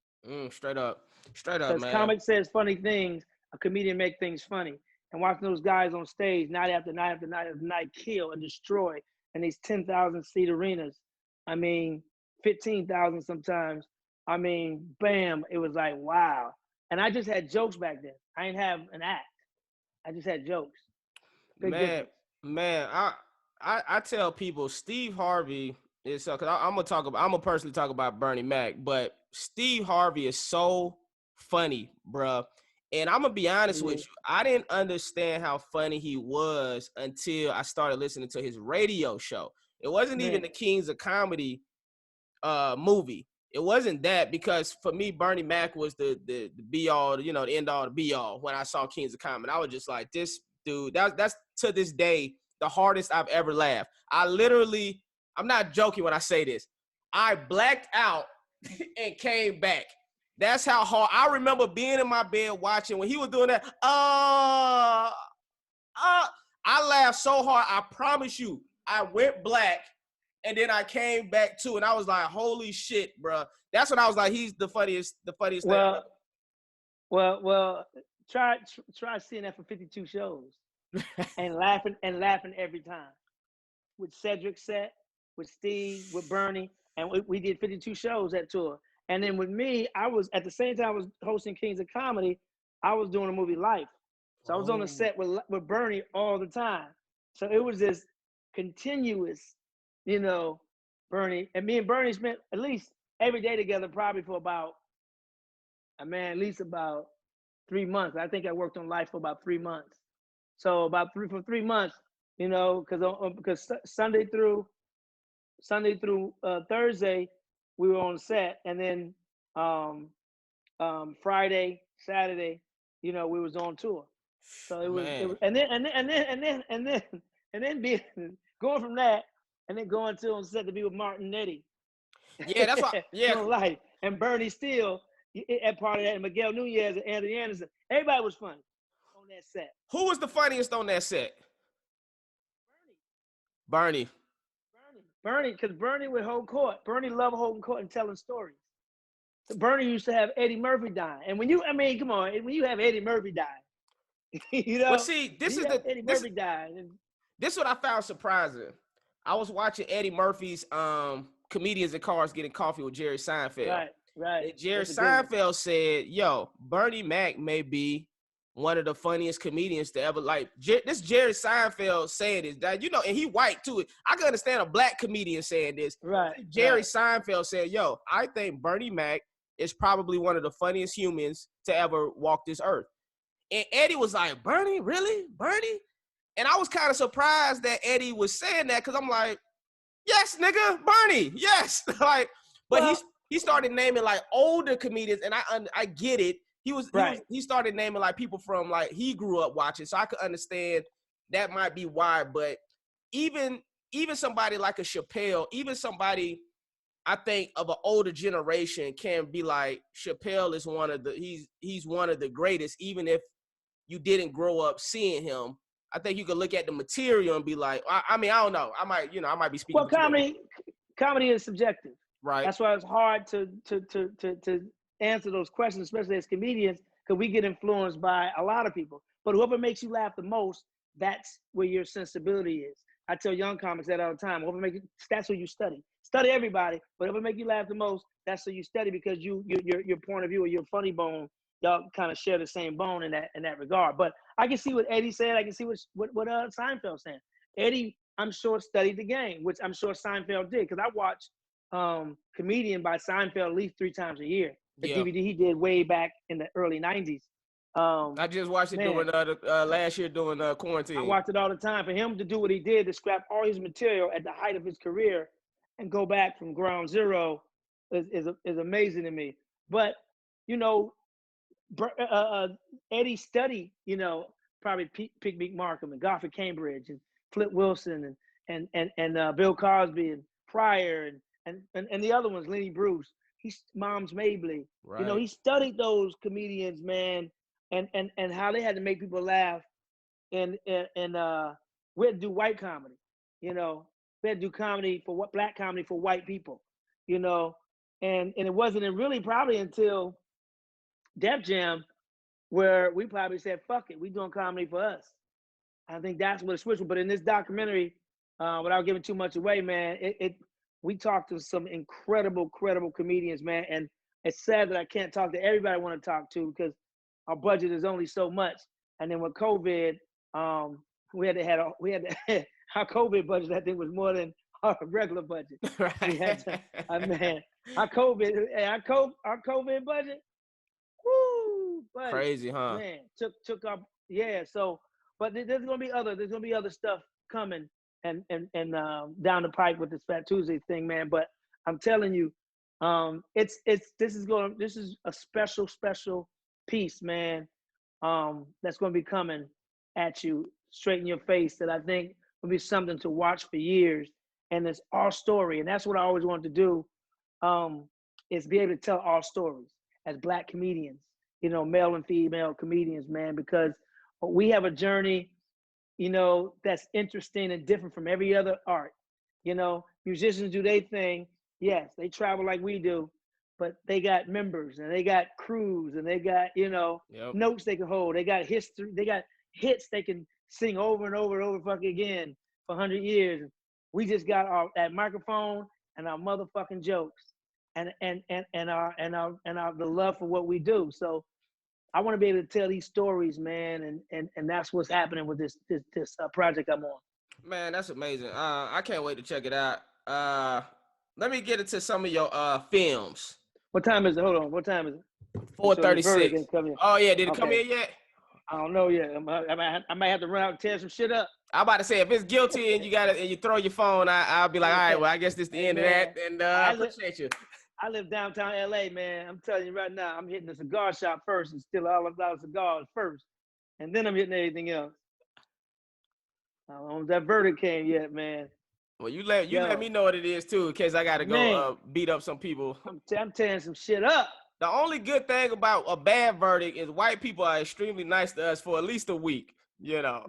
Straight up, Because man. comic says funny things, a comedian make things funny. And watching those guys on stage night after night after night after night kill and destroy in these 10,000 seat arenas. I mean, 15,000 sometimes. I mean, bam, it was like, wow. And I just had jokes back then. I didn't have an act. I just had jokes. Big Man, difference. man, I tell people Steve Harvey is because I'm gonna personally talk about Bernie Mac, but Steve Harvey is so funny, bruh. And I'm gonna be honest with Yeah. you, I didn't understand how funny he was until I started listening to his radio show. It wasn't even Man. the Kings of Comedy movie. It wasn't that, because for me, Bernie Mac was the be all, you know, the end all, the be all. When I saw Kings of Comedy, I was just like, this dude. That's to this day the hardest I've ever laughed. I'm not joking when I say this. I blacked out and came back. That's how hard. I remember being in my bed watching when he was doing that. I laughed so hard. I promise you, I went black, and then I came back too, and I was like, "Holy shit, bro!" That's when I was like, "He's the funniest thing Well, well, try seeing that for 52 shows ever." and laughing every time. With Cedric set, with Steve, with Bernie, and we did 52 shows that tour. And then with me, I was at the same time I was hosting Kings of Comedy, I was doing a movie Life. So I was on the Oh, set with Bernie all the time. So it was this continuous, you know, Bernie and me and Bernie spent at least every day together, probably for about, at least about 3 months. I think I worked on Life for about 3 months. So about 3 months, you know, because Sunday through Thursday, we were on set, and then um, Friday, Saturday, you know, we was on tour. So it was, man. and then being going from that, and then going to on set to be with Martin Nettie, Yeah, that's why. Yeah, doing Life, and Bernie Steele at part of that, and Miguel Nunez and Anthony Anderson. Everybody was funny on that set. who was the funniest on that set? Bernie. Bernie. Bernie, because Bernie would hold court. Bernie loved holding court and telling stories. So Bernie used to have Eddie Murphy die, and come on, when you have Eddie Murphy die, you Well, know, see, when you have Eddie Murphy die, and this is what I found surprising. I was watching Eddie Murphy's comedians in cars getting coffee with Jerry Seinfeld. right, And Jerry that's a good one. Seinfeld said, "Yo, Bernie Mac may be one of the funniest comedians to ever." Like this, Jerry Seinfeld saying this. That, you know, and he white too. I can understand a black comedian saying this. Right, Jerry Seinfeld said, "Yo, I think Bernie Mac is probably one of the funniest humans to ever walk this earth." And Eddie was like, "Bernie, really, Bernie?" And I was kind of surprised that Eddie was saying that, because I'm like, yes, nigga, Bernie, yes. Like, but Well, he started naming like older comedians, and I get it. right. He started naming like people from like he grew up watching, so I could understand that might be why. But even somebody like a Chappelle, even somebody I think of an older generation can be like, Chappelle is he's one of the greatest, even if you didn't grow up seeing him. I think you could look at the material and be like, I mean, I don't know. I might be speaking Well, for too many people. comedy is subjective. Right. That's why it's hard to answer those questions, especially as comedians, because we get influenced by a lot of people. But whoever makes you laugh the most, that's where your sensibility is. I tell young comics that all the time. That's who you study. Study everybody, but whoever make you laugh the most, that's who you study, because your point of view or your funny bone, y'all kind of share the same bone in that regard. But I can see what Eddie said. I can see what Seinfeld saying. Eddie, I'm sure, studied the game, which I'm sure Seinfeld did, because I watched Comedian by Seinfeld at least 3 times a year. The DVD he did way back in the early 90s. I just watched it during last year during quarantine. I watched it all the time. For him to do what he did, to scrap all his material at the height of his career and go back from ground zero is amazing to me. But, you know, Eddie studied, you know, probably Pigmeat Markham and Godfrey Cambridge and Flip Wilson and Bill Cosby and Pryor and the other ones, Lenny Bruce. He's Moms Mabley. Right. You know, he studied those comedians, man, and how they had to make people laugh. And we had to do white comedy, you know. We had to do comedy for black comedy for white people, you know. And it wasn't really probably until Def Jam where we probably said, fuck it, we doing comedy for us. I think that's what it switched. But in this documentary, without giving too much away, man, we talked to some incredible comedians, man. And it's sad that I can't talk to everybody I want to talk to, because our budget is only so much. And then with COVID, we had to our COVID budget, I think, was more than our regular budget. Right. We had to, man, our COVID budget, woo, buddy, crazy, huh? Man, took up, yeah. So, but there's gonna be other stuff coming and down the pipe with this Fat Tuesday thing, man. But I'm telling you, this is a special piece, man. That's gonna be coming at you straight in your face, that I think will be something to watch for years. And it's our story, and that's what I always wanted to do, is be able to tell our stories as Black comedians, you know, male and female comedians, man, because we have a journey, you know, that's interesting and different from every other art. You know, musicians do their thing. Yes, they travel like we do, but they got members and they got crews and they got, you know, notes they can hold. They got history. They got hits they can sing over and over and over fucking again for 100 years. We just got that microphone and our motherfucking jokes and the love for what we do. So I want to be able to tell these stories, man, and that's what's happening with this project I'm on. Man, that's amazing. I can't wait to check it out. Let me get into some of your films. What time is it? Hold on. What time is it? 4:36. Oh yeah, did it come in yet? I don't know yet. I might have to run out and tear some shit up. I'm about to say, if it's guilty and you throw your phone, I'll be like, all right, well, I guess this is the end of that. And I appreciate you. I live downtown LA, man. I'm telling you right now, I'm hitting the cigar shop first and steal all of those cigars first, and then I'm hitting everything else. I don't know if that verdict came yet, man. Well, you let me know what it is too, in case I gotta go beat up some people. I'm tearing some shit up. The only good thing about a bad verdict is white people are extremely nice to us for at least a week. You know,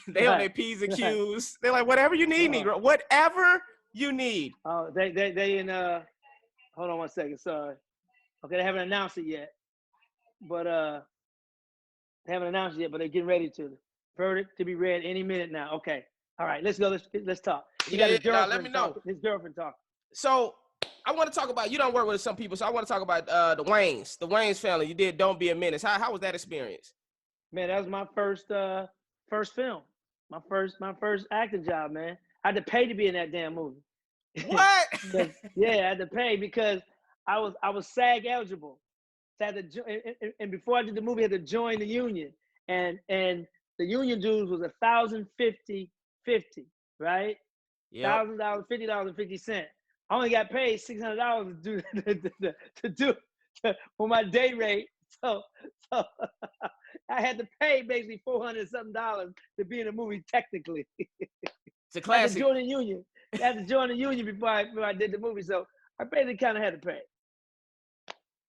they on their P's and Q's. They're like, whatever you need, Negro, whatever you need. Oh, they in hold on one second, sorry. Okay, they haven't announced it yet, but they're getting ready to. Verdict to be read any minute now. Okay, all right, let's go. Let's talk. You got his girlfriend. Let me know. His girlfriend talk. So I want to talk about, you don't work with some people, so I want to talk about the Wayans family. You did Don't Be a Menace. How was that experience? Man, that was my first film, my first acting job, man. I had to pay to be in that damn movie. What? Yeah, I had to pay because I was SAG eligible. So I had to, and before I did the movie, I had to join the union, and the union dues was $1,050.50, right? Yeah. $1,000, $50.50. I only got paid $600 to do for my day rate. So I had to pay basically $400 something to be in a movie technically. It's a classic. I had to join the union before I did the movie. So I basically kind of had to pay.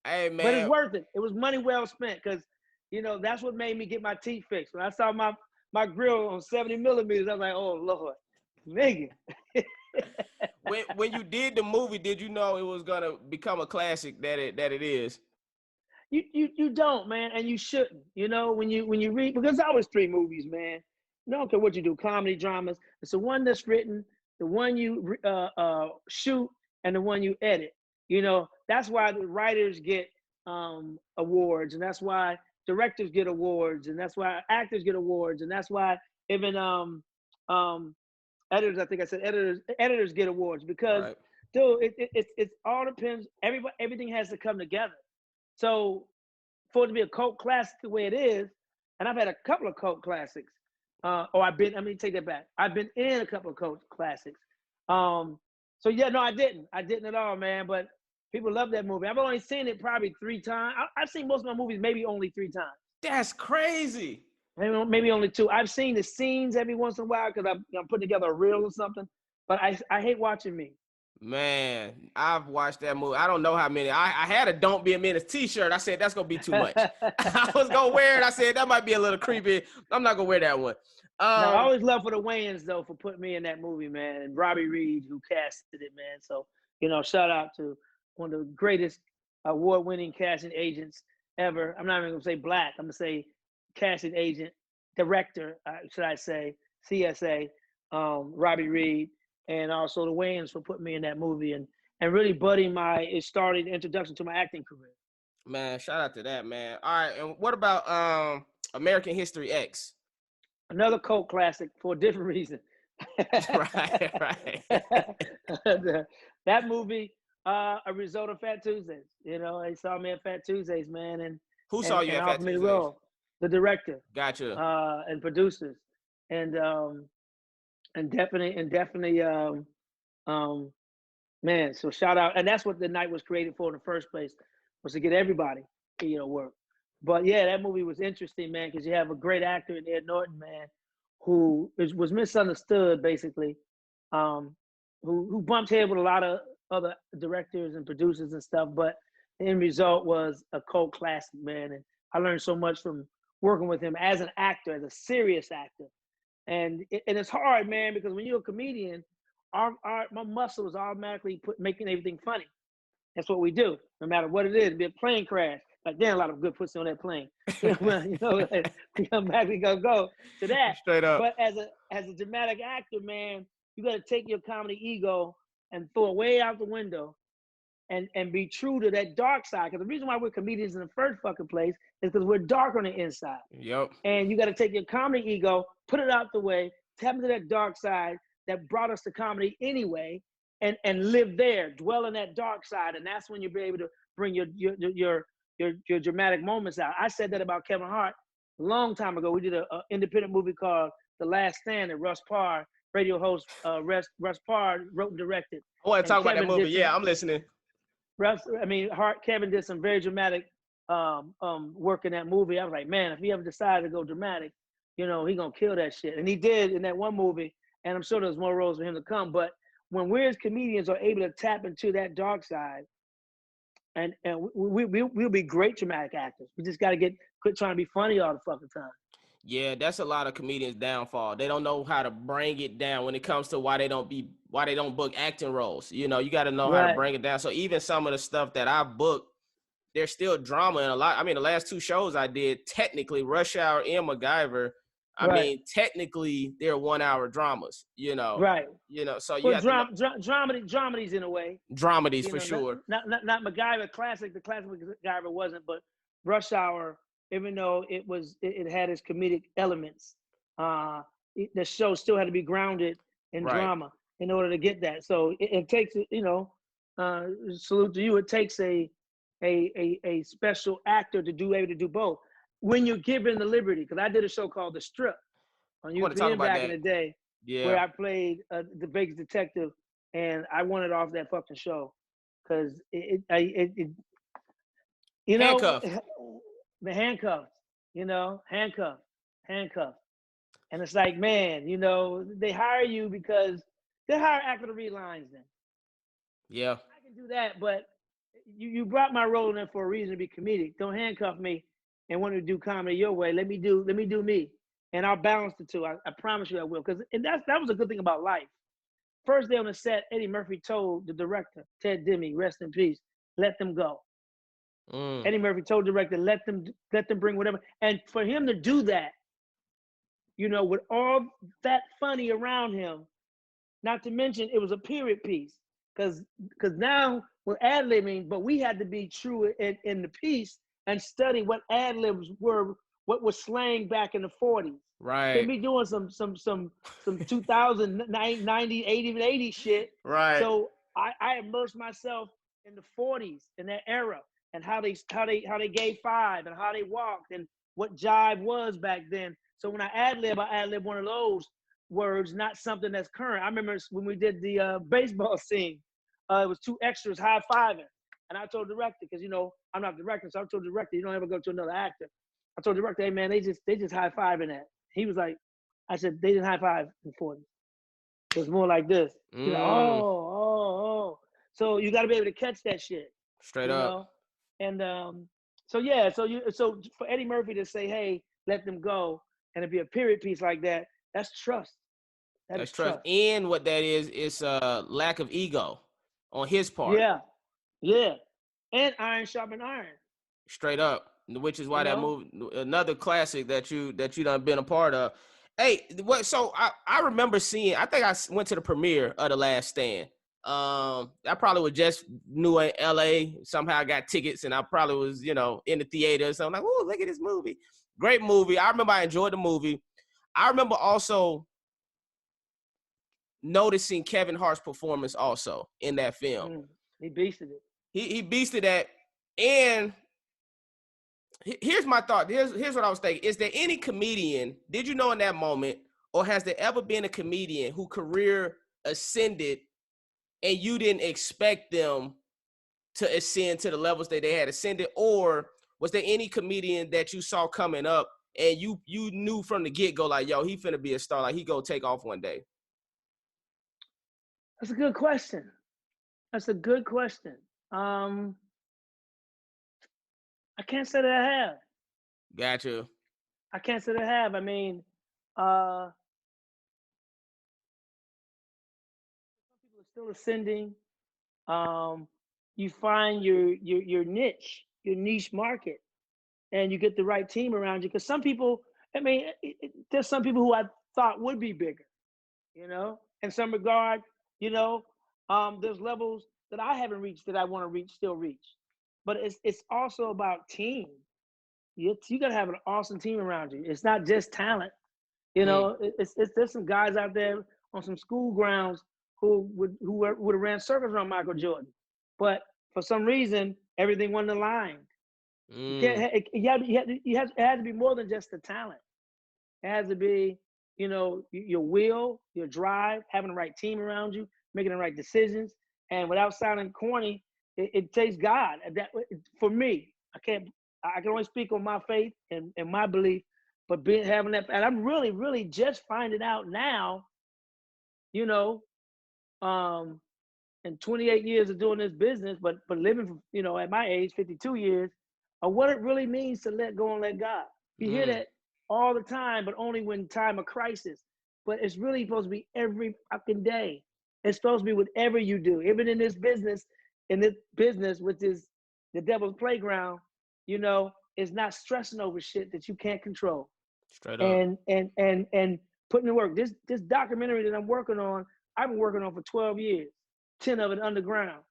Hey man. But it's worth it. It was money well spent, because you know that's what made me get my teeth fixed. When I saw my grill on 70 millimeters, I was like, oh Lord, nigga. When you did the movie, did you know it was gonna become a classic that it is? You don't, man, and you shouldn't. You know, when you read, because there's always three movies, man. You don't care what you do, comedy, dramas. It's the one that's written, the one you shoot, and the one you edit. You know, that's why the writers get awards, and that's why directors get awards, and that's why actors get awards, and that's why even editors, I think I said editors get awards, because Right. dude, it all depends. Everything has to come together. So for it to be a cult classic the way it is, and I've had a couple of cult classics. Let me take that back. I've been in a couple of cult classics. So yeah, no, I didn't at all, man. But people love that movie. I've only seen it probably 3 times. I've seen most of my movies maybe only 3 times. That's crazy. Maybe only 2. I've seen the scenes every once in a while because I'm putting together a reel or something. But I hate watching me. Man, I've watched that movie. I don't know how many. I had a "Don't Be a Menace" T-shirt. I said that's gonna be too much. I was gonna wear it. I said that might be a little creepy. I'm not gonna wear that one. No, I always love for the Wayans though for putting me in that movie, man, and Robbie Reed who casted it, man. So shout out to one of the greatest award-winning casting agents ever. I'm not even gonna say black. I'm gonna say casting agent, director, should I say, CSA, Robbie Reed. And also the Wayans for putting me in that movie and really budding it started introduction to my acting career. Man, shout out to that, man. All right, and what about American History X? Another cult classic for a different reason. right. That movie, a result of Fat Tuesdays. They saw me at Fat Tuesdays, man, and who saw you at Fat Tuesdays? Role, the director. Gotcha. And producers, and definitely, man. So shout out, and that's what the night was created for in the first place, was to get everybody, work. But yeah, that movie was interesting, man, because you have a great actor in Ed Norton, man, who was misunderstood, basically, who bumped head with a lot of other directors and producers and stuff. But the end result was a cult classic, man, and I learned so much from working with him as an actor, as a serious actor. And it's hard, man, because when you're a comedian, my muscle is automatically making everything funny. That's what we do, no matter what it is. It'd be a plane crash. Like, damn, a lot of good pussy on that plane. Like, we come back, we gonna go to that. Straight up. But as a dramatic actor, man, you got to take your comedy ego and throw it way out the window, and be true to that dark side. Because the reason why we're comedians in the first fucking place is because we're dark on the inside. Yep. And you got to take your comedy ego, put it out the way, tap into that dark side that brought us to comedy anyway, and live there, dwell in that dark side, and that's when you'll be able to bring your dramatic moments out. I said that about Kevin Hart a long time ago. We did an independent movie called The Last Stand that Russ Parr, radio host Russ Parr, wrote and directed. I want to talk about that movie. Yeah, I'm listening. Kevin did some very dramatic work in that movie. I was like, man, if he ever decided to go dramatic, he gonna kill that shit. And he did in that one movie, and I'm sure there's more roles for him to come. But when we as comedians are able to tap into that dark side, and we'll be great dramatic actors. We just got to quit trying to be funny all the fucking time. Yeah, that's a lot of comedians' downfall. They don't know how to bring it down when it comes to why they don't book acting roles. You got to know how to bring it down. So even some of the stuff that I booked, there's still drama in a lot. I mean, the last 2 shows I did, technically, Rush Hour and MacGyver, I mean, technically, they're 1-hour dramas, Right. So you well, have dramedies in a way. Dramedies for sure. Not MacGyver classic. The classic MacGyver wasn't, but Rush Hour, even though it had its comedic elements, the show still had to be grounded in drama in order to get that. So it takes, salute to you. It takes a special actor to be able to do both. When you're given the liberty, because I did a show called The Strip on UPN back in the day, where I played the Vegas detective, and I wanted off that fucking show because Handcuffed. The handcuffs, handcuffs, and it's like, man, they hire you because they hire actor to read lines. Then, yeah, I can do that, but you brought my role in for a reason to be comedic. Don't handcuff me and want to do comedy your way. Let me do me, and I'll balance the two. I promise you I will. Because that was a good thing about life. First day on the set, Eddie Murphy told the director, Ted Demme, rest in peace, let them go. Eddie Murphy told the director, let them bring whatever. And for him to do that, you know, with all that funny around him, not to mention it was a period piece. Because now we're ad-libbing, but we had to be true in the piece and study what ad-libs were, what was slang back in the 40s. Right. Can't be doing some 2000, 90, 80 shit. Right. So I immersed myself in the 40s, in that era, and how they gave five and how they walked and what jive was back then. So when I ad-lib one of those words, not something that's current. I remember when we did the baseball scene, it was two extras high-fiving. And I told the director, because, you know, I'm not the director, so I told the director, you don't ever go to another actor. I told the director, hey, man, they just high-fiving that. He was like, I said, they didn't high-five in 40. It was more like this. He's like, oh. So you got to be able to catch that shit. Straight up. Know? And so for Eddie Murphy to say, hey, let them go, and it be a period piece like that, that's trust. That's trust. And what that is lack of ego on his part. Yeah. And iron sharpen iron. Straight up. Which is why that movie, another classic that you done been a part of. Hey, so I remember seeing, I think I went to the premiere of The Last Stand. I probably was just new in LA. Somehow I got tickets and I probably was, you know, in the theater. So I'm like, oh, look at this movie. Great movie. I remember I enjoyed the movie. I remember also noticing Kevin Hart's performance also in that film. He beasted it. He beasted that. And here's my thought. Here's what I was thinking. Is there any comedian, did you know in that moment, or has there ever been a comedian whose career ascended and you didn't expect them to ascend to the levels that they had ascended? Or was there any comedian that you saw coming up and you knew from the get-go, like, yo, he finna be a star, like he go take off one day? That's a good question. I can't say that I have. Gotcha. I can't say that I have. I mean, some people are still ascending. You find your niche, your niche market, and you get the right team around you. Because some people, I mean, there's some people who I thought would be bigger, you know, in some regard, you know, there's levels that I haven't reached that I want to still reach. But it's also about team. You got to have an awesome team around you. It's not just talent. You know, there's some guys out there on some school grounds who would have ran circles around Michael Jordan, but for some reason everything wasn't aligned. You can't. It has to be more than just the talent. It has to be, you know, your will, your drive, having the right team around you, making the right decisions, and without sounding corny, it takes God. That for me, I can only speak on my faith and my belief, but having that, and I'm really, really just finding out now, you know, in 28 years of doing this business, but living, you know, at my age, 52 years, of what it really means to let go and let God. You hear that all the time, but only when time of crisis. But it's really supposed to be every fucking day. It's supposed to be whatever you do, even in this business, which is the devil's playground. You know, it's not stressing over shit that you can't control. Straight up. And putting in work. This documentary that I'm working on, I've been working on for 12 years, 10 of it underground.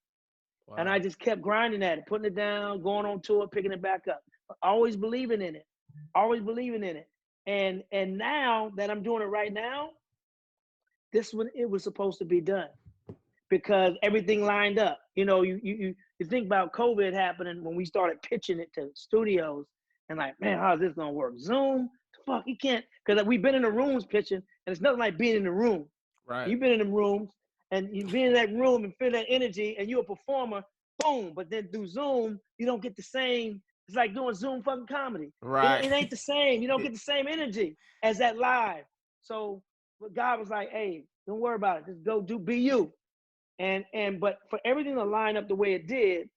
Wow. And I just kept grinding at it, putting it down, going on tour, picking it back up. Always believing in it. And now that I'm doing it right now, this is when it was supposed to be done, because everything lined up. You know, you think about COVID happening when we started pitching it to studios, and like, man, how's this gonna work? Zoom? Fuck, you can't, because we've been in the rooms pitching, and it's nothing like being in the room. Right. You've been in the rooms, and you've been in that room and feel that energy, and you're a performer, boom. But then through Zoom, you don't get the same. It's like doing Zoom fucking comedy. Right. It ain't the same. You don't get the same energy as that live. So God was like, hey, don't worry about it. Just go be you. But for everything to line up the way it did,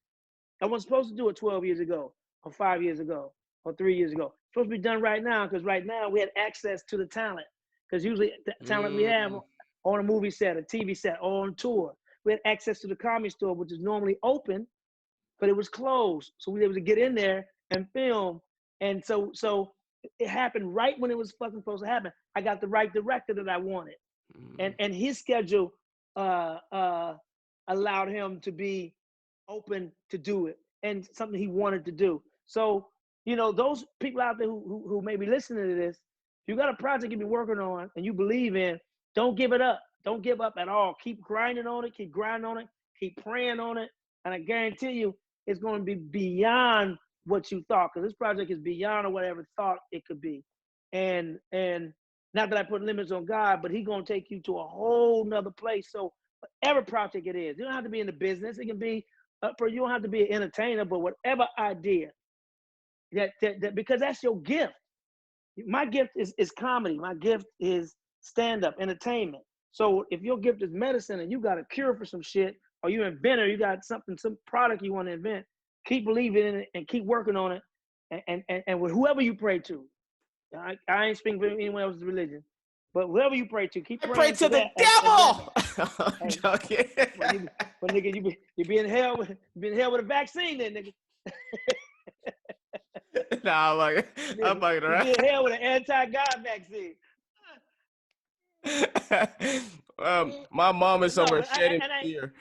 I wasn't supposed to do it 12 years ago, or 5 years ago, or 3 years ago. It's supposed to be done right now, because right now we had access to the talent. Because usually the talent we have on a movie set, a TV set, or on tour, we had access to the Comedy Store, which is normally open but it was closed. So we were able to get in there and film. And so it happened right when it was fucking supposed to happen. I got the right director that I wanted. And his schedule allowed him to be open to do it and something he wanted to do. So, you know, those people out there who may be listening to this, if you got a project you've been working on and you believe in, don't give it up. Don't give up at all. Keep grinding on it. Keep grinding on it. Keep praying on it. And I guarantee you, it's going to be beyond what you thought, because this project is beyond whatever thought it could be. And not that I put limits on God, but He's going to take you to a whole nother place. So whatever project it is, you don't have to be in the business. It can be you don't have to be an entertainer, but whatever idea that because that's your gift. My gift is comedy. My gift is stand-up entertainment. So if your gift is medicine and you got a cure for some shit, or you're an inventor, you got some product you want to invent, keep believing in it and keep working on it. And with whoever you pray to, I ain't speaking for anyone else's religion, but whoever you pray to, keep praying. Pray to the devil. I'm joking. But nigga, you be in hell with a vaccine, then nigga. Nah, I'm fucking around. You be in hell with an anti-God vaccine. My mom is somewhere shedding tear.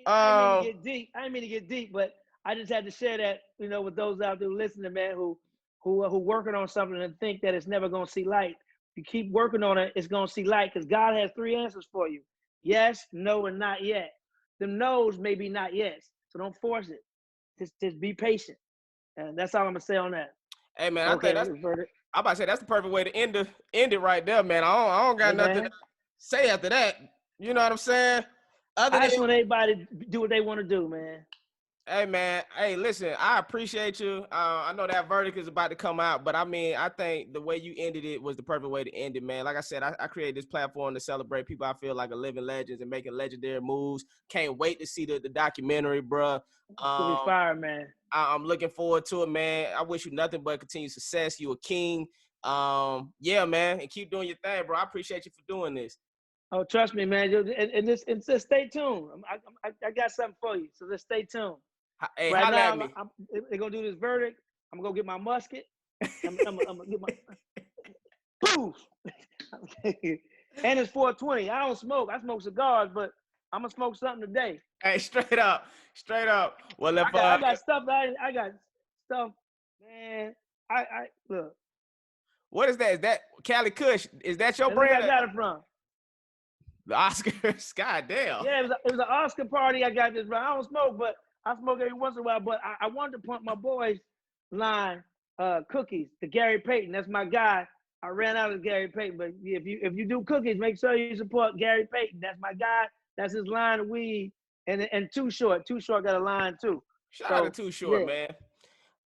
I didn't mean to get deep, but I just had to share that, you know, with those out there listening, man, who working on something and think that it's never gonna see light. You keep working on it, it's gonna see light, because God has 3 answers for you: yes, no, and not yet. The no's may be not yes, so don't force it. Just be patient, and that's all I'm gonna say on that. Hey man, I think I'm about to say that's the perfect way to end it right there, man. I don't got nothing to say after that. You know what I'm saying? I just want everybody to do what they want to do, man. Hey man, hey, listen, I appreciate you. I know that verdict is about to come out, but I mean, I think the way you ended it was the perfect way to end it, man. Like I said, I created this platform to celebrate people I feel like are living legends and making legendary moves. Can't wait to see the documentary, bro. It's gonna be fire, man. I'm looking forward to it, man. I wish you nothing but continued success. You a king. Yeah, man, and keep doing your thing, bro. I appreciate you for doing this. Oh, trust me, man. And just stay tuned. I got something for you, so just stay tuned. Hey, right now, they're gonna do this verdict. I'm gonna go get my musket. I'm gonna get my poof. And it's 420. I don't smoke. I smoke cigars, but I'm gonna smoke something today. Hey, straight up. Well, if I got stuff. I got stuff, man. I look. What is that? Is that Cali Kush? Is that your brand? Where I got it from? The Oscars. God damn. Yeah, it was an Oscar party. I got this from. I don't smoke, but I smoke every once in a while. But I wanted to pump my boys' line, cookies, to Gary Payton. That's my guy. I ran out of Gary Payton, but if you do cookies, make sure you support Gary Payton. That's my guy. That's his line of weed. And Too Short got a line too. Shout out to Too Short, man.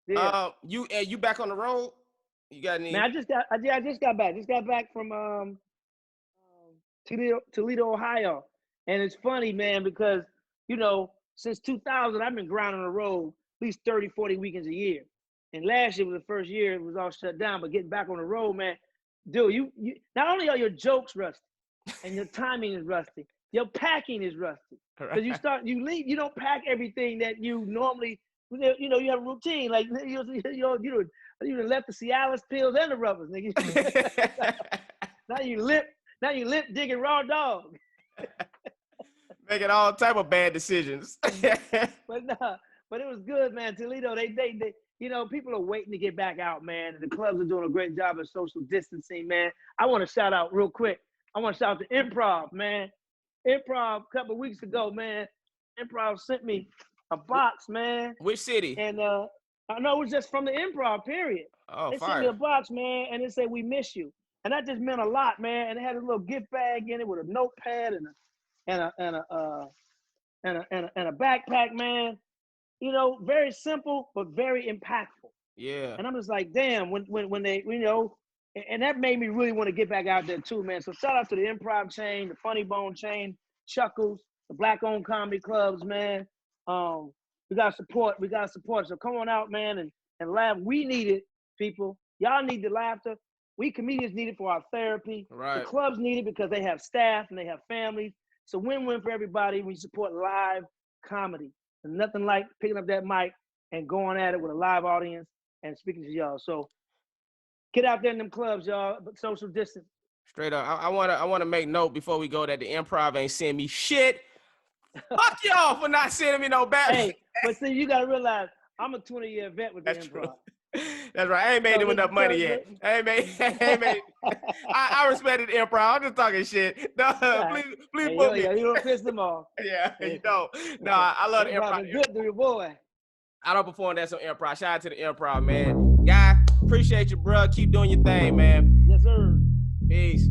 Yeah. You back on the road? You got any? Man, I just got back. Just got back from Toledo, Ohio. And it's funny, man, because, you know, since 2000, I've been grinding on the road at least 30, 40 weekends a year. And last year was the first year it was all shut down, but getting back on the road, man, dude, you not only are your jokes rusty and your timing is rusty, your packing is rusty. Because you leave, you don't pack everything that you normally, you know, you have a routine. Like, you left the Cialis pills and the rubbers, nigga. Now you lip digging raw dog. Making all type of bad decisions. But it was good, man. Toledo, they you know, people are waiting to get back out, man. And the clubs are doing a great job of social distancing, man. I want to shout out real quick. I want to shout out to Improv, man. Improv a couple of weeks ago, man. Improv sent me a box, man. Which city? And I know it was just from the Improv, period. Oh, they fire. sent me a box, man, and it said, "We miss you." And that just meant a lot, man. And it had a little gift bag in it with a notepad and a backpack, man. You know, very simple but very impactful. Yeah. And I'm just like, damn, when they, you know, and that made me really want to get back out there too, man. So shout out to the Improv chain, the Funny Bone chain, Chuckles, the Black-owned comedy clubs, man. We got support. So come on out, man, and laugh. We need it, people. Y'all need the laughter. We comedians need it for our therapy. Right. The clubs need it because they have staff and they have families. It's a win-win for everybody when you support live comedy. There's nothing like picking up that mic and going at it with a live audience and speaking to y'all. So get out there in them clubs, y'all, but social distance. Straight up. I wanna make note before we go that the Improv ain't send me shit. Fuck y'all for not sending me no back. Hey, but see, you gotta realize I'm a 20-year vet with the That's Improv. true. That's right. I ain't made them enough money yet. I respected the Improv. I'm just talking shit. No, please book me. You don't piss them off. Yeah, you don't. No, I love the Improv. Good to your boy. I don't perform that on Improv. Shout out to the Improv, man. Guy, appreciate you, bro. Keep doing your thing, man. Yes, sir. Peace.